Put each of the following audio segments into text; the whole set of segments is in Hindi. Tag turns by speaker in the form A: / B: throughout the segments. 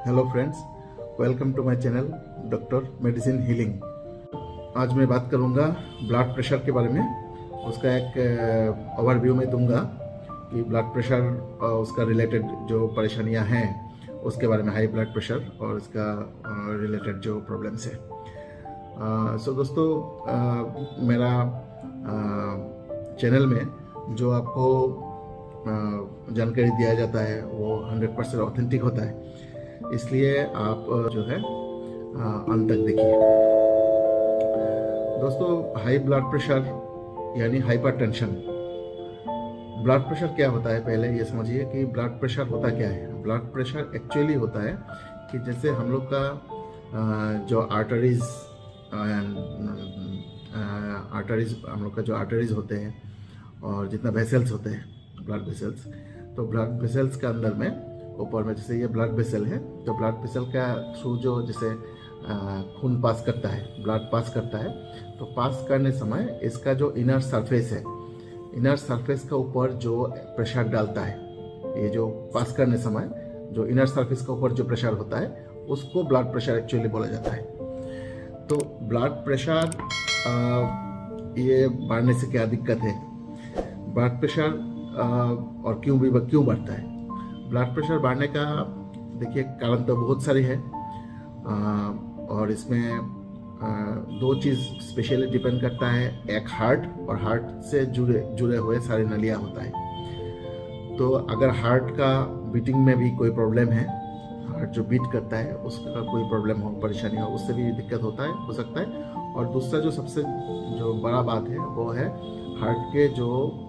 A: Hello friends, welcome to my channel doctor medicine healing. आज मैं बात करूंगा ब्लड प्रेशर के बारे में। उसका एक ओवरव्यू में दूंगा कि ब्लड प्रेशर और उसका रिलेटेड जो परेशानियां हैं उसके बारे में, हाई ब्लड प्रेशर और इसका रिलेटेड जो प्रॉब्लम्स है। सो दोस्तों, मेरा चैनल में जो आपको जानकारी दिया जाता है वो 100% ऑथेंटिक होता है, इसलिए आप जो है अंत तक देखिए। दोस्तों, हाई ब्लड प्रेशर यानी हाइपरटेंशन। ब्लड प्रेशर क्या होता है, पहले ये समझिए कि ब्लड प्रेशर होता क्या है। ब्लड प्रेशर एक्चुअली होता है कि जैसे हम लोग का जो आर्टरीज हम लोग का जो आर्टरीज होते हैं और जितना वेसल्स होते हैं, ब्लड वेसल्स, तो ब्लड वेसल्स के अंदर में ऊपर में जैसे ये ब्लड वेसल है, तो ब्लड वेसल का थ्रू जो जैसे खून पास करता है, ब्लड पास करता है, तो पास करने समय इसका जो इनर सरफेस है, इनर सरफेस का ऊपर जो प्रेशर डालता है, ये जो पास करने समय जो इनर सरफेस का ऊपर जो प्रेशर होता है उसको ब्लड प्रेशर एक्चुअली बोला जाता है। तो ब्लड प्रेशर ये बढ़ने से क्या दिक्कत है, ब्लड प्रेशर और क्यों बढ़ता है। ब्लड प्रेशर बढ़ने का देखिए कारण तो बहुत सारी है, और इसमें दो चीज़ स्पेशली डिपेंड करता है। एक हार्ट, और हार्ट से जुड़े हुए सारी नलियाँ होता है। तो अगर हार्ट का बीटिंग में भी कोई प्रॉब्लम है, हार्ट जो बीट करता है उसका कोई प्रॉब्लम हो, परेशानी हो, उससे भी दिक्कत हो सकता है। और दूसरा जो सबसे जो बड़ा बात है वो है हार्ट के जो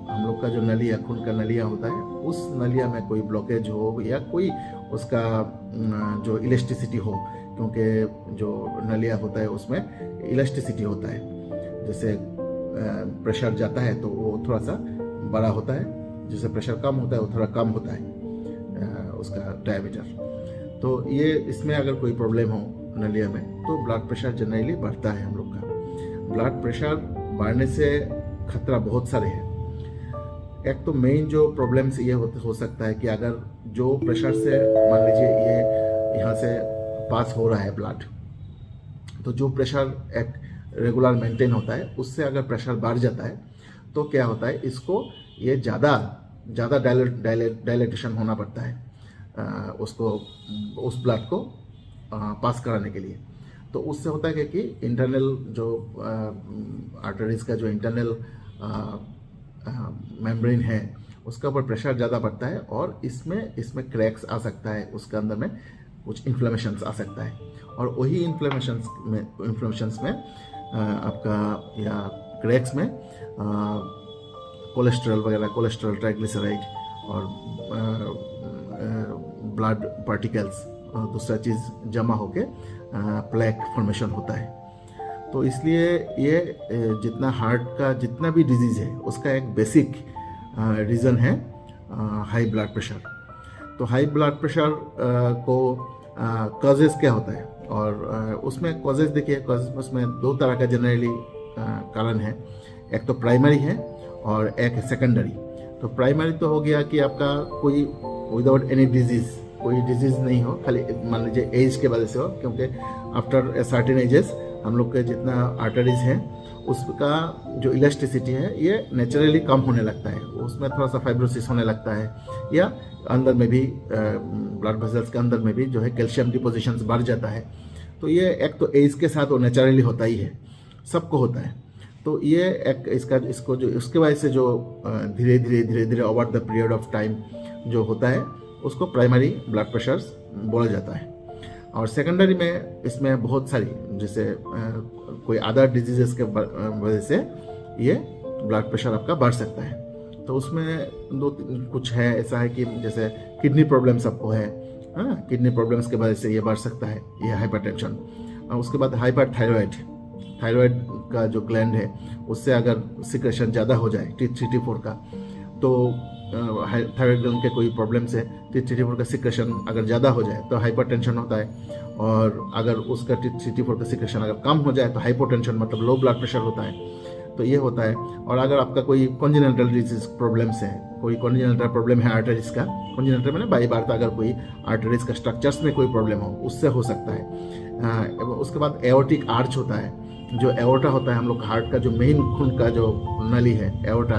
A: हम लोग का जो नलिया, खून का नलिया होता है, उस नलिया में कोई ब्लॉकेज हो या कोई उसका जो इलास्टिसिटी हो, क्योंकि जो नलिया होता है उसमें इलास्टिसिटी होता है। जैसे प्रेशर जाता है तो वो थोड़ा सा बड़ा होता है, जैसे प्रेशर कम होता है वो थोड़ा कम होता है उसका डायमीटर। तो ये इसमें अगर कोई प्रॉब्लम हो नलिया में तो ब्लड प्रेशर जनरली बढ़ता है हम लोग का। ब्लड प्रेशर बढ़ने से खतरा बहुत सारे हैं। एक तो मेन जो प्रॉब्लम्स ये हो सकता है कि अगर जो प्रेशर से, मान लीजिए ये यहाँ से पास हो रहा है ब्लड, तो जो प्रेशर एक रेगुलर मेंटेन होता है उससे अगर प्रेशर बढ़ जाता है तो क्या होता है, इसको ये ज़्यादा डायलेटेशन होना पड़ता है उसको, उस ब्लड को पास कराने के लिए। तो उससे होता है कि इंटरनल जो आर्टरीज का जो इंटरनल मेम्ब्रेन है उसका ऊपर प्रेशर ज़्यादा पड़ता है, और इसमें क्रैक्स आ सकता है, उसके अंदर में कुछ इन्फ्लेमेशंस आ सकता है। और वही इन्फ्लेमेशंस में आपका या क्रैक्स में कोलेस्ट्रॉल वगैरह, कोलेस्ट्रॉल, ट्राइग्लिसराइड और ब्लड पार्टिकल्स, दूसरा चीज़ जमा होके प्लेक फॉर्मेशन होता है। तो इसलिए ये जितना हार्ट का जितना भी डिजीज़ है उसका एक बेसिक रीज़न है हाई ब्लड प्रेशर। तो हाई ब्लड प्रेशर को कॉजेज़ क्या होता है, और उसमें कॉजेज़ देखिए, उसमें दो तरह का जनरली कारण है। एक तो प्राइमरी है और एक है सेकेंडरी। तो प्राइमरी तो हो गया कि आपका कोई विदाउट एनी डिजीज़, कोई डिजीज़ नहीं हो, खाली मान लीजिए एज के वजह से हो, क्योंकि आफ्टर ए सर्टेन एजेस हम लोग के जितना आर्टरीज हैं उसका जो इलास्टिसिटी है ये नेचुरली कम होने लगता है, उसमें थोड़ा सा फाइब्रोसिस होने लगता है, या अंदर में भी ब्लड वेसल्स के अंदर में भी जो है कैल्शियम डिपोजिशंस बढ़ जाता है। तो ये एक तो एज के साथ वो नेचुरली होता ही है, सबको होता है। तो ये एक इसको जो उसके वजह से जो धीरे धीरे over the period of time जो होता है उसको प्राइमरी ब्लड प्रेशर बोला जाता है। और सेकेंडरी में इसमें बहुत सारी, जैसे कोई अदर डिजीजेस के वजह से ये ब्लड प्रेशर आपका बढ़ सकता है। तो उसमें कुछ है, ऐसा है कि जैसे किडनी प्रॉब्लम सबको है, किडनी प्रॉब्लम्स के वजह से ये बढ़ सकता है, ये हाइपरटेंशन। और उसके बाद थायराइड का जो ग्लैंड है उससे अगर सिक्रेशन ज़्यादा हो जाए T3T4 का, तो थायराइड ग्लैंड के कोई प्रॉब्लम से T3T4 का सिक्रेशन अगर ज़्यादा हो जाए तो हाइपरटेंशन होता है। और अगर उसका T3T4 का सिक्रेशन अगर कम हो जाए तो हाइपोटेंशन, मतलब लो ब्लड प्रेशर होता है। तो ये होता है। और अगर आपका कोई कॉन्जेनिटल डिजीज प्रॉब्लम्स है, कोई कॉन्जेनिटल प्रॉब्लम है आर्टरीज का, कॉन्जेनिटल मैंने बाई बार अगर कोई आर्टरीज का स्ट्रक्चर्स में कोई प्रॉब्लम हो, उससे हो सकता है। उसके बाद एओर्टिक आर्च होता है, जो एओर्टा होता है हम लोग हार्ट का जो मेन खून का जो नली है एओर्टा,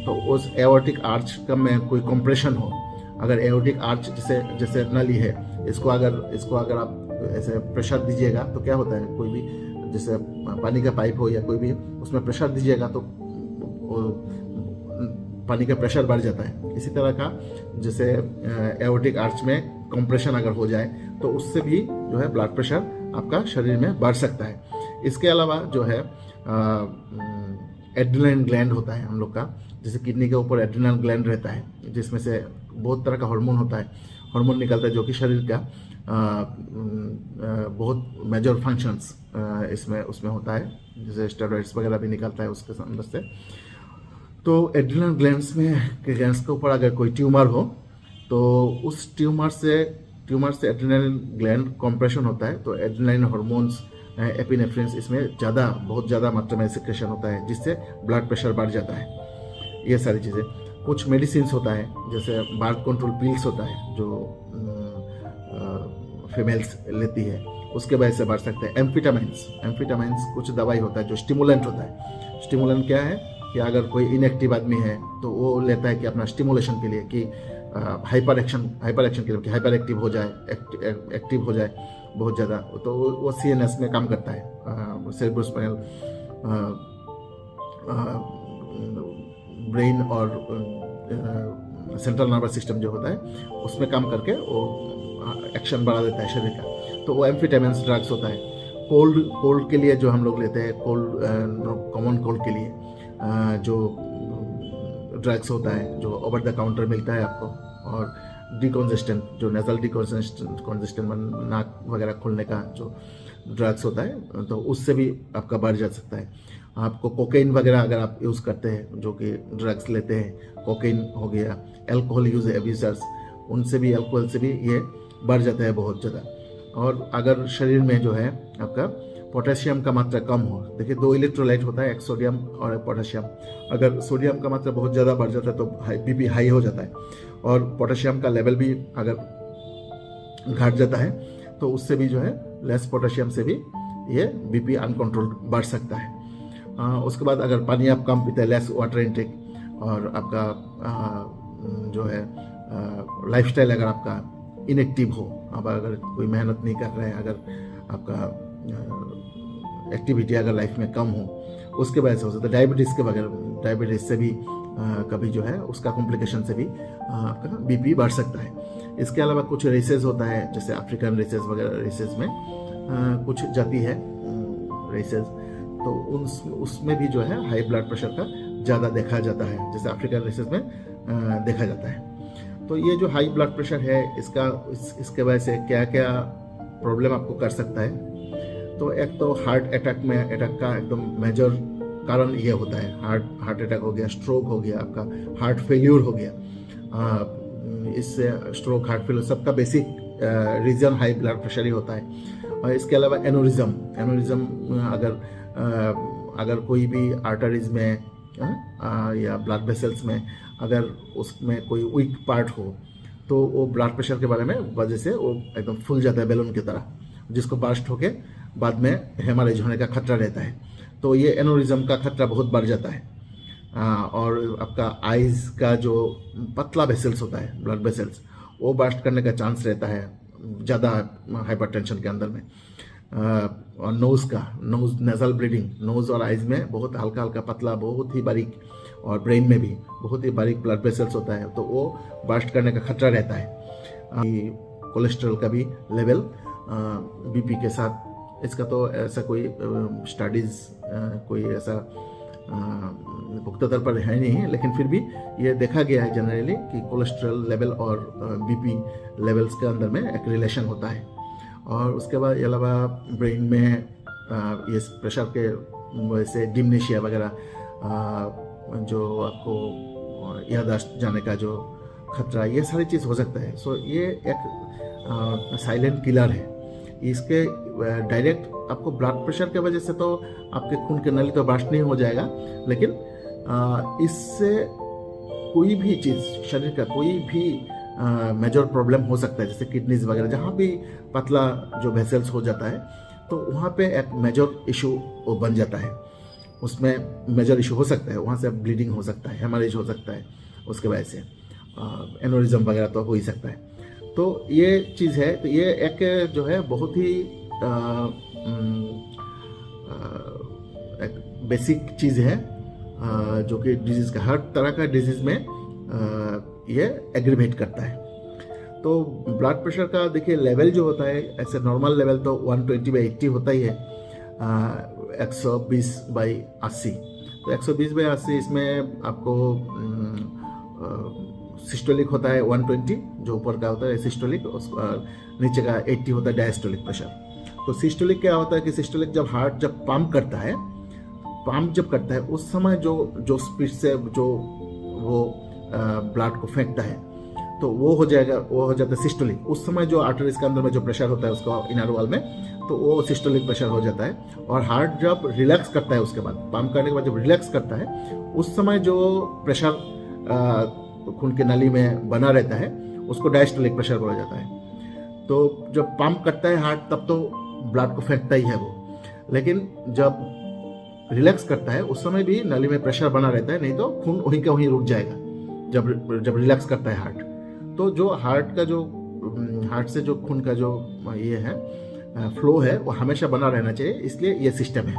A: तो उस एओर्टिक आर्च का में कोई कंप्रेशन हो, अगर एओर्टिक आर्च जैसे नली है, इसको अगर आप ऐसे प्रेशर दीजिएगा तो क्या होता है, कोई भी जैसे पानी का पाइप हो या कोई भी उसमें प्रेशर दीजिएगा तो पानी का प्रेशर बढ़ जाता है। इसी तरह का जैसे एओर्टिक आर्च में कंप्रेशन अगर हो जाए तो उससे भी जो है ब्लड प्रेशर आपका शरीर में बढ़ सकता है। इसके अलावा जो है एड्रेनल ग्लैंड होता है हम लोग का, जैसे किडनी के ऊपर एड्रेनल ग्लैंड रहता है, जिसमें से बहुत तरह का हार्मोन होता है, हार्मोन निकलता है जो कि शरीर का बहुत मेजर फंक्शंस उसमें होता है, जैसे स्टेरॉइड्स वगैरह भी निकलता है उसके अंदर से। तो एड्रेनल ग्लैंड्स के ऊपर अगर कोई ट्यूमर हो तो उस ट्यूमर से एड्रेनल ग्लैंड कंप्रेशन होता है, तो एड्रेनलिन हार्मोन्स एपिनेफ्रिन इसमें बहुत ज़्यादा मात्रा में सिक्रेशन होता है, जिससे ब्लड प्रेशर बढ़ जाता है। ये सारी चीज़ें, कुछ मेडिसिन होता है जैसे बर्थ कंट्रोल पिल्स होता है जो फीमेल्स लेती है, उसके वजह से बढ़ सकते हैं। एम्फिटामाइंस कुछ दवाई होता है जो स्टिमुलेंट होता है। स्टिमुलेंट क्या है कि अगर कोई इनएक्टिव आदमी है तो वो लेता है कि अपना स्टिमुलेशन के लिए, कि हाइपर एक्शन के लिए, कि हाइपर एक्टिव हो जाए, एक्टिव हो जाए बहुत ज़्यादा, तो वो सीएनएस में काम करता है, सेरेब्रोस्पाइनल ब्रेन और सेंट्रल नर्वस सिस्टम जो होता है उसमें काम करके वो एक्शन बढ़ा देता है शरीर का। तो वो एम्फिटामिन्स ड्रग्स होता है। कोल्ड के लिए जो हम लोग लेते हैं, कॉमन कोल्ड के लिए जो ड्रग्स होता है, जो ओवर द काउंटर मिलता है आपको, और डिकॉन्जेस्टेंट, जो नेजल डिकॉन्जेस्टेंट नाक वगैरह खोलने का जो ड्रग्स होता है, तो उससे भी आपका बढ़ जा सकता है। आपको कोकेन वगैरह अगर आप यूज़ करते हैं, जो कि ड्रग्स लेते हैं, कोकेन हो गया, अल्कोहल यूज एब्यूजर्स, उनसे भी, अल्कोहल से भी ये बढ़ जाता है बहुत ज़्यादा। और अगर शरीर में जो है आपका पोटेशियम का मात्रा कम हो, देखिए 2 इलेक्ट्रोलाइट होता है, एक सोडियम और एक पोटेशियम। अगर सोडियम का मात्रा बहुत ज़्यादा बढ़ जाता है तो बीपी हाई हो जाता है, और पोटेशियम का लेवल भी अगर घट जाता है तो उससे भी जो है लेस पोटेशियम से भी ये बीपी अनकंट्रोल बढ़ सकता है। उसके बाद अगर पानी आप कम पीते हैं, लेस वाटर इनटेक, और आपका जो है लाइफस्टाइल अगर आपका इनएक्टिव हो, आप अगर कोई मेहनत नहीं कर रहे हैं, अगर आपका एक्टिविटी अगर लाइफ में कम हो, उसके वजह से हो सकता है। डायबिटीज़ से भी कभी जो है उसका कॉम्प्लिकेशन से भी आपका बीपी बढ़ सकता है। इसके अलावा कुछ रेसेस होता है, जैसे अफ्रीकन रेसेस वगैरह, रेसेस में कुछ जाति है रेसेस, तो उसमें भी जो है हाई ब्लड प्रेशर का ज़्यादा देखा जाता है, जैसे अफ्रीकन रेसेस में देखा जाता है। तो ये जो हाई ब्लड प्रेशर है, इसके वजह से क्या क्या प्रॉब्लम आपको कर सकता है। तो एक तो हार्ट अटैक का एकदम मेजर कारण ये होता है, हार्ट अटैक हो गया, स्ट्रोक हो गया, आपका हार्ट फेल्यूर हो गया। इससे स्ट्रोक, हार्ट फेल्यूर सबका basic reason high blood pressure ही होता है। और इसके अलावा एनोरिज्म अगर कोई भी आर्टरीज में या ब्लड वेसल्स में अगर उसमें कोई वीक पार्ट हो, तो वो ब्लड प्रेशर के बारे में वजह से वो एकदम फूल जाता है बैलून की तरह, जिसको बर्स्ट होके बाद में हेमरेज होने का खतरा रहता है। तो ये एनोरिज्म का खतरा बहुत बढ़ जाता है। और आपका आइज़ का जो पतला वेसल्स होता है, ब्लड वेसल्स, वो बर्स्ट करने का चांस रहता है ज़्यादा हाइपरटेंशन के अंदर में। और नोज़ नेजल ब्लीडिंग, नोज़ और आइज़ में बहुत हल्का हल्का पतला, बहुत ही बारीक, और ब्रेन में भी बहुत ही बारीक ब्लड वेसल्स होता है, तो वो बर्स्ट करने का खतरा रहता है। कोलेस्ट्रॉल का भी लेवल बीपी के साथ, इसका तो ऐसा कोई स्टडीज़ कोई ऐसा पुख्ता तौर पर है नहीं, लेकिन फिर भी ये देखा गया है जनरली कि कोलेस्ट्रॉल लेवल और बीपी लेवल्स के अंदर में एक रिलेशन होता है। और उसके बाद ये अलावा ब्रेन में ये प्रेशर के वजह से डिमनेशिया वगैरह, जो आपको याददाश्त जाने का जो खतरा, ये सारी चीज़ हो सकता है। सो ये एक साइलेंट किलर है। इसके डायरेक्ट आपको ब्लड प्रेशर की वजह से तो आपके खून की नली तो बर्स्ट नहीं हो जाएगा, लेकिन इससे कोई भी चीज़, शरीर का कोई भी मेजर प्रॉब्लम हो सकता है, जैसे किडनीज वगैरह, जहाँ भी पतला जो वेसल्स हो जाता है तो वहाँ पे एक मेजर इशू बन जाता है, उसमें मेजर इशू हो सकता है, वहाँ से ब्लीडिंग हो सकता है, हेमरेज हो सकता है, उसके वजह से एनोरिज्म वगैरह तो हो ही सकता है। तो ये चीज़ है, तो ये एक जो है बहुत ही एक बेसिक चीज़ है जो कि डिजीज़ का, हर तरह का डिजीज़ में ये एग्रीवेट करता है। तो ब्लड प्रेशर का देखिए लेवल जो होता है, ऐसे नॉर्मल लेवल तो 120/80 होता ही है, 120/80। तो 120/80 इसमें आपको सिस्टोलिक होता है 120, जो ऊपर का होता है सिस्टोलिक, नीचे का 80 होता है डायस्टोलिक प्रेशर। तो सिस्टोलिक क्या होता है कि सिस्टोलिक जब हार्ट जब पंप करता है उस समय जो स्पीड से जो वो ब्लड को फेंकता है, तो वो हो जाता है सिस्टोलिक। उस समय जो आर्टरीज के अंदर में जो प्रेशर होता है उसका इनर वॉल में, तो वो सिस्टोलिक प्रेशर हो जाता है। और हार्ट जब रिलैक्स करता है, उसके बाद पंप करने के बाद जब रिलैक्स करता है, उस समय जो प्रेशर खून की नली में बना रहता है उसको डायस्टोलिक प्रेशर बोला जाता है। तो जब पंप करता है हार्ट तब तो ब्लड को फेंकता ही है वो, लेकिन जब रिलैक्स करता है उस समय भी नली में प्रेशर बना रहता है, नहीं तो खून वहीं का वहीं रुक जाएगा जब रिलैक्स करता है हार्ट। तो जो हार्ट से जो खून का जो ये है फ्लो है वो हमेशा बना रहना चाहिए, इसलिए ये सिस्टम है।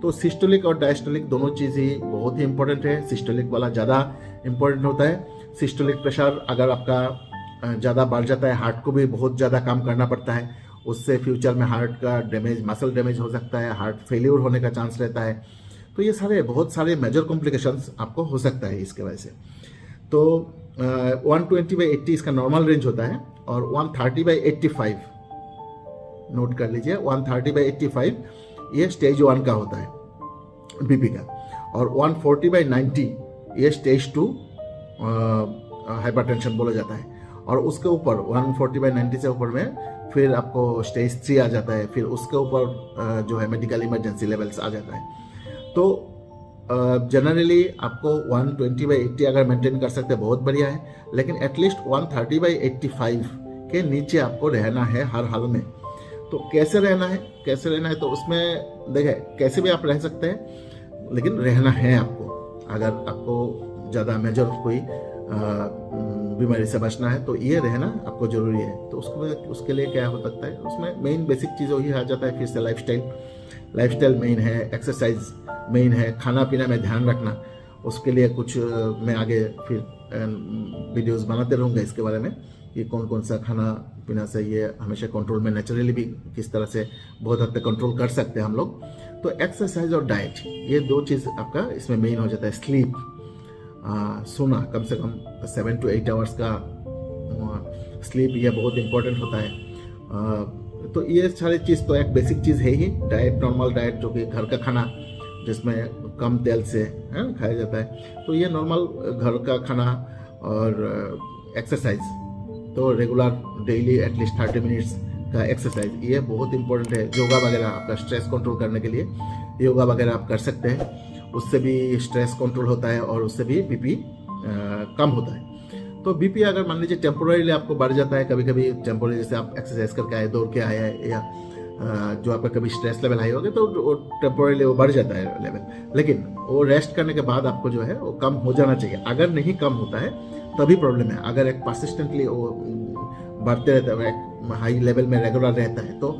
A: तो सिस्टोलिक और डायस्टोलिक दोनों चीज़ ही बहुत ही इंपॉर्टेंट है। सिस्टोलिक वाला ज़्यादा इंपॉर्टेंट होता है। सिस्टोलिक प्रेशर अगर आपका ज़्यादा बढ़ जाता है, हार्ट को भी बहुत ज़्यादा काम करना पड़ता है, उससे फ्यूचर में हार्ट का डैमेज, मसल डैमेज हो सकता है, हार्ट फेल्यूर होने का चांस रहता है। तो ये बहुत सारे मेजर कॉम्प्लिकेशंस आपको हो सकता है इसके वजह से। तो 120/80 इसका नॉर्मल रेंज होता है, और 130/85 नोट कर लीजिए, 130/85 ये स्टेज 1 का होता है बीपी का, और 140/90 ये स्टेज 2 हाइपरटेंशन बोला जाता है। और उसके ऊपर 140/90 से ऊपर में फिर आपको स्टेज 3 आ जाता है, फिर उसके ऊपर जो है मेडिकल इमरजेंसी लेवल्स आ जाता है। तो जनरली आपको 120/80 अगर मेंटेन कर सकते हैं बहुत बढ़िया है, लेकिन एटलीस्ट 130/85 के नीचे आपको रहना है हर हाल में। तो कैसे रहना है तो उसमें देखें, कैसे भी आप रह सकते हैं, लेकिन रहना है आपको। अगर आपको ज़्यादा मेजर कोई बीमारी से बचना है तो ये रहना आपको ज़रूरी है। तो उसके लिए क्या हो सकता है, उसमें मेन बेसिक चीज़ वही आ जाता है। फिर से लाइफस्टाइल मेन है, एक्सरसाइज मेन है, खाना पीना में ध्यान रखना। उसके लिए कुछ मैं आगे फिर वीडियोस बनाते रहूँगा इसके बारे में कि कौन कौन सा खाना पीना से ये हमेशा कंट्रोल में, नेचुरली भी किस तरह से बहुत हद तक कंट्रोल कर सकते हैं हम लोग। तो एक्सरसाइज और डाइट, ये दो चीज़ आपका इसमें मेन हो जाता है। स्लीप, सोना कम से कम 7 to 8 आवर्स का स्लीप, ये बहुत इंपॉर्टेंट होता है। तो ये सारी चीज़ तो एक बेसिक चीज़ है ही। डाइट, नॉर्मल डाइट जो कि घर का खाना जिसमें कम तेल से खाया जाता है, तो ये नॉर्मल घर का खाना। और एक्सरसाइज तो रेगुलर डेली एटलीस्ट 30 मिनट्स का एक्सरसाइज, ये बहुत इंपॉर्टेंट है। योगा वगैरह आपका स्ट्रेस कंट्रोल करने के लिए योगा वगैरह आप कर सकते हैं, उससे भी स्ट्रेस कंट्रोल होता है और उससे भी बीपी कम होता है। तो बीपी अगर मान लीजिए टेम्पोररीली आपको बढ़ जाता है, कभी कभी टेम्पोररी, जैसे आप एक्सरसाइज करके आए, दौड़ के आए, या जो आपका कभी स्ट्रेस लेवल हाई हो गया तो वो टेम्पोररीली वो बढ़ जाता है लेवल, लेकिन वो रेस्ट करने के बाद आपको जो है वो कम हो जाना चाहिए। अगर नहीं कम होता है तभी प्रॉब्लम है। अगर एक परसिस्टेंटली वो बढ़ते रहता है, एक हाई लेवल में रेगुलर रहता है, तो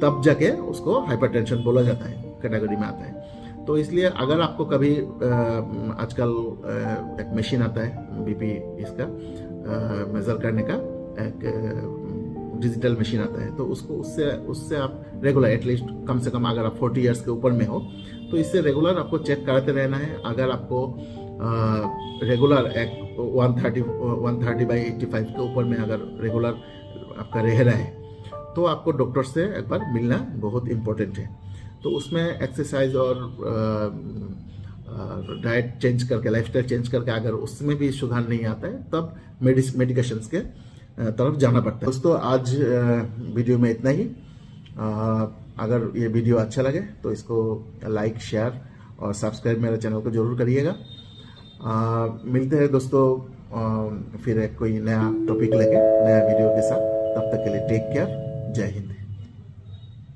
A: तब जाके उसको हाइपरटेंशन बोला जाता है, कैटेगरी में आता है। तो इसलिए अगर आपको कभी आजकल एक मशीन आता है बीपी इसका मेजर करने का, एक डिजिटल मशीन आता है, तो उससे आप रेगुलर एटलीस्ट कम से कम अगर आप 40 ईयर्स के ऊपर में हो तो इससे रेगुलर आपको चेक कराते रहना है। अगर आपको रेगुलर एक 130/85 के ऊपर में अगर रेगुलर आपका रह रहा है तो आपको डॉक्टर से एक बार मिलना बहुत इम्पोर्टेंट है। तो उसमें एक्सरसाइज और डाइट चेंज करके, लाइफस्टाइल चेंज करके अगर उसमें भी सुधार नहीं आता है तब मेडिकेशंस के तरफ जाना पड़ता है। दोस्तों आज वीडियो में इतना ही। अगर ये वीडियो अच्छा लगे तो इसको लाइक, शेयर और सब्सक्राइब मेरे चैनल को जरूर करिएगा। मिलते हैं दोस्तों फिर एक कोई नया टॉपिक लेके, नया वीडियो के साथ। तब तक के लिए टेक केयर। जय हिंद।